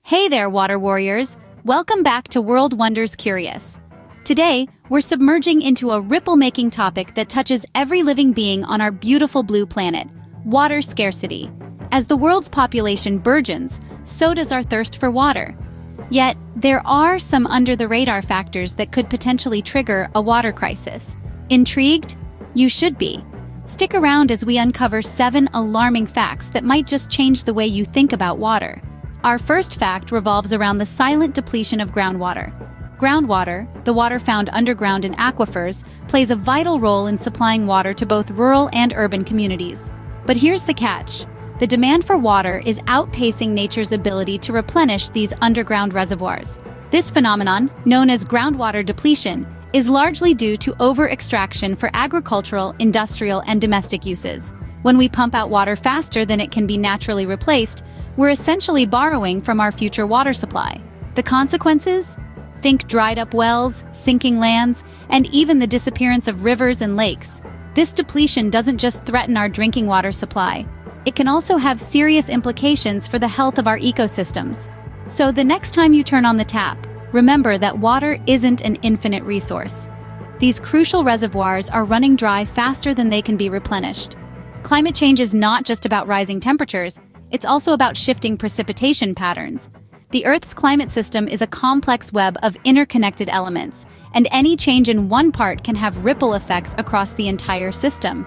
Hey there, water warriors! Welcome back to World Wonders Curious. Today, we're submerging into a ripple-making topic that touches every living being on our beautiful blue planet: water scarcity. As the world's population burgeons, so does our thirst for water. Yet, there are some under-the-radar factors that could potentially trigger a water crisis. Intrigued? You should be. Stick around as we uncover 7 alarming facts that might just change the way you think about water. Our first fact revolves around the silent depletion of groundwater. Groundwater, the water found underground in aquifers, plays a vital role in supplying water to both rural and urban communities. But here's the catch. The demand for water is outpacing nature's ability to replenish these underground reservoirs. This phenomenon, known as groundwater depletion, is largely due to over-extraction for agricultural, industrial, and domestic uses. When we pump out water faster than it can be naturally replaced, we're essentially borrowing from our future water supply. The consequences? Think dried-up wells, sinking lands, and even the disappearance of rivers and lakes. This depletion doesn't just threaten our drinking water supply. It can also have serious implications for the health of our ecosystems. So the next time you turn on the tap, remember that water isn't an infinite resource. These crucial reservoirs are running dry faster than they can be replenished. Climate change is not just about rising temperatures, it's also about shifting precipitation patterns. The Earth's climate system is a complex web of interconnected elements, and any change in one part can have ripple effects across the entire system.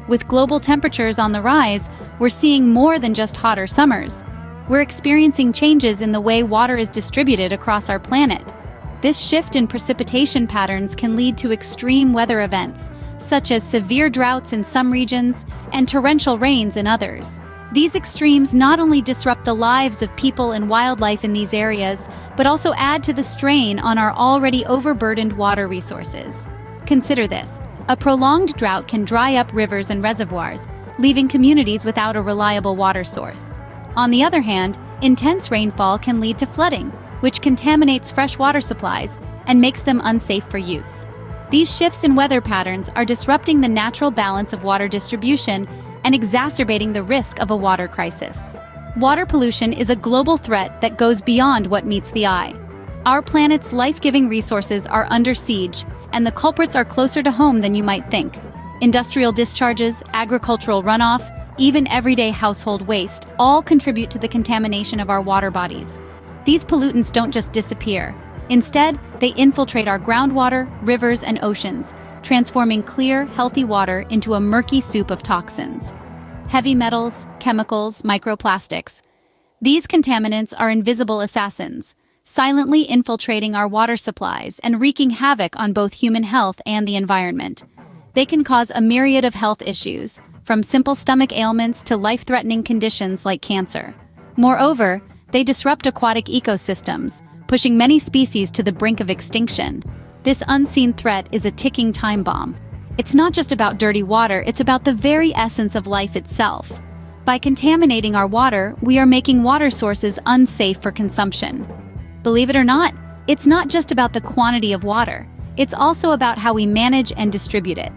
With global temperatures on the rise, we're seeing more than just hotter summers. We're experiencing changes in the way water is distributed across our planet. This shift in precipitation patterns can lead to extreme weather events, such as severe droughts in some regions and torrential rains in others. These extremes not only disrupt the lives of people and wildlife in these areas, but also add to the strain on our already overburdened water resources. Consider this: a prolonged drought can dry up rivers and reservoirs, leaving communities without a reliable water source. On the other hand, intense rainfall can lead to flooding, which contaminates fresh water supplies and makes them unsafe for use. These shifts in weather patterns are disrupting the natural balance of water distribution and exacerbating the risk of a water crisis. Water pollution is a global threat that goes beyond what meets the eye. Our planet's life-giving resources are under siege, and the culprits are closer to home than you might think. Industrial discharges, agricultural runoff, even everyday household waste all contribute to the contamination of our water bodies. These pollutants don't just disappear. Instead, they infiltrate our groundwater, rivers, and oceans, transforming clear, healthy water into a murky soup of toxins. Heavy metals, chemicals, microplastics. These contaminants are invisible assassins, silently infiltrating our water supplies and wreaking havoc on both human health and the environment. They can cause a myriad of health issues, from simple stomach ailments to life-threatening conditions like cancer. Moreover, they disrupt aquatic ecosystems, pushing many species to the brink of extinction. This unseen threat is a ticking time bomb. It's not just about dirty water, it's about the very essence of life itself. By contaminating our water, we are making water sources unsafe for consumption. Believe it or not, it's not just about the quantity of water. It's also about how we manage and distribute it.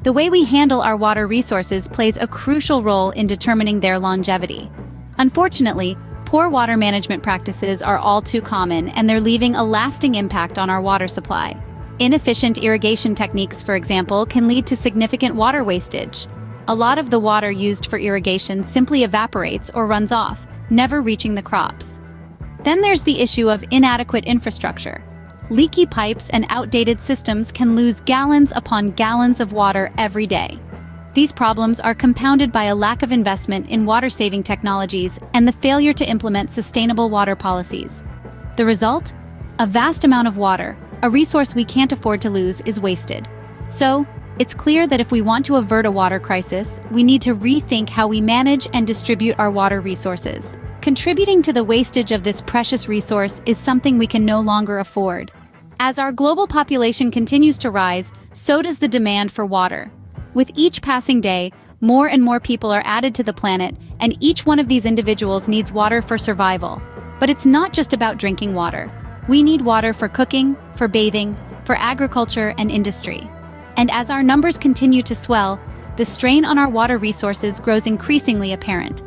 The way we handle our water resources plays a crucial role in determining their longevity. Unfortunately, poor water management practices are all too common, and they're leaving a lasting impact on our water supply. Inefficient irrigation techniques, for example, can lead to significant water wastage. A lot of the water used for irrigation simply evaporates or runs off, never reaching the crops. Then there's the issue of inadequate infrastructure. Leaky pipes and outdated systems can lose gallons upon gallons of water every day. These problems are compounded by a lack of investment in water-saving technologies and the failure to implement sustainable water policies. The result? A vast amount of water, a resource we can't afford to lose, is wasted. So, it's clear that if we want to avert a water crisis, we need to rethink how we manage and distribute our water resources. Contributing to the wastage of this precious resource is something we can no longer afford. As our global population continues to rise, so does the demand for water. With each passing day, more and more people are added to the planet, and each one of these individuals needs water for survival. But it's not just about drinking water. We need water for cooking, for bathing, for agriculture and industry. And as our numbers continue to swell, the strain on our water resources grows increasingly apparent.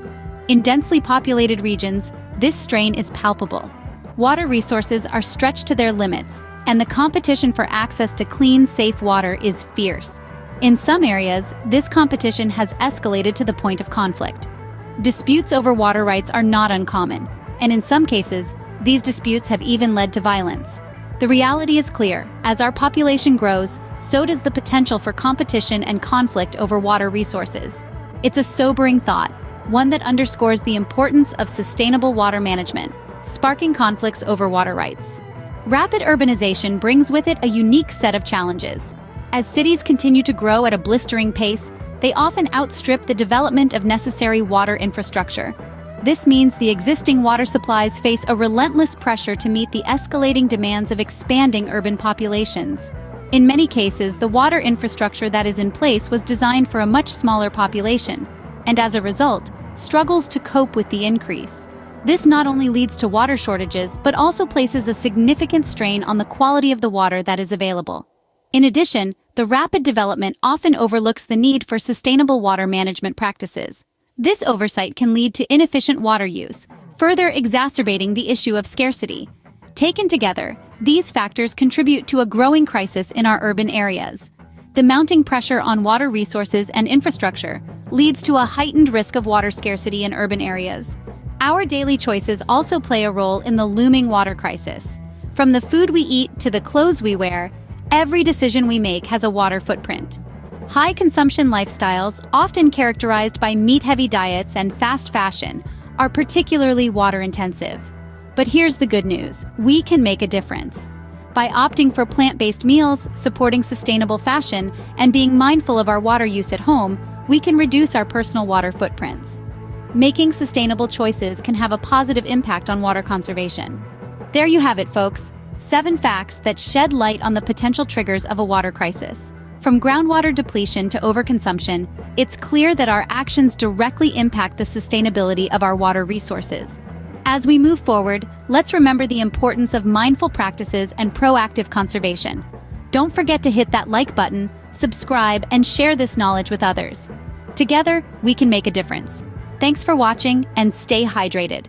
In densely populated regions, this strain is palpable. water resources are stretched to their limits, and the competition for access to clean, safe water is fierce. In some areas, this competition has escalated to the point of conflict. Disputes over water rights are not uncommon, and in some cases, these disputes have even led to violence. The reality is clear: as our population grows, so does the potential for competition and conflict over water resources. It's a sobering thought, one that underscores the importance of sustainable water management, sparking conflicts over water rights. Rapid urbanization brings with it a unique set of challenges. As cities continue to grow at a blistering pace, they often outstrip the development of necessary water infrastructure. This means the existing water supplies face a relentless pressure to meet the escalating demands of expanding urban populations. In many cases, the water infrastructure that is in place was designed for a much smaller population, and as a result, struggles to cope with the increase. This not only leads to water shortages, but also places a significant strain on the quality of the water that is available. In addition, the rapid development often overlooks the need for sustainable water management practices. This oversight can lead to inefficient water use, further exacerbating the issue of scarcity. Taken together, these factors contribute to a growing crisis in our urban areas. The mounting pressure on water resources and infrastructure leads to a heightened risk of water scarcity in urban areas. Our daily choices also play a role in the looming water crisis. From the food we eat to the clothes we wear, every decision we make has a water footprint. High-consumption lifestyles, often characterized by meat-heavy diets and fast fashion, are particularly water-intensive. But here's the good news: we can make a difference. By opting for plant-based meals, supporting sustainable fashion, and being mindful of our water use at home, we can reduce our personal water footprints. Making sustainable choices can have a positive impact on water conservation. There you have it, folks. 7 facts that shed light on the potential triggers of a water crisis. From groundwater depletion to overconsumption, it's clear that our actions directly impact the sustainability of our water resources. As we move forward, let's remember the importance of mindful practices and proactive conservation. Don't forget to hit that like button, subscribe, and share this knowledge with others. Together, we can make a difference. Thanks for watching, and stay hydrated.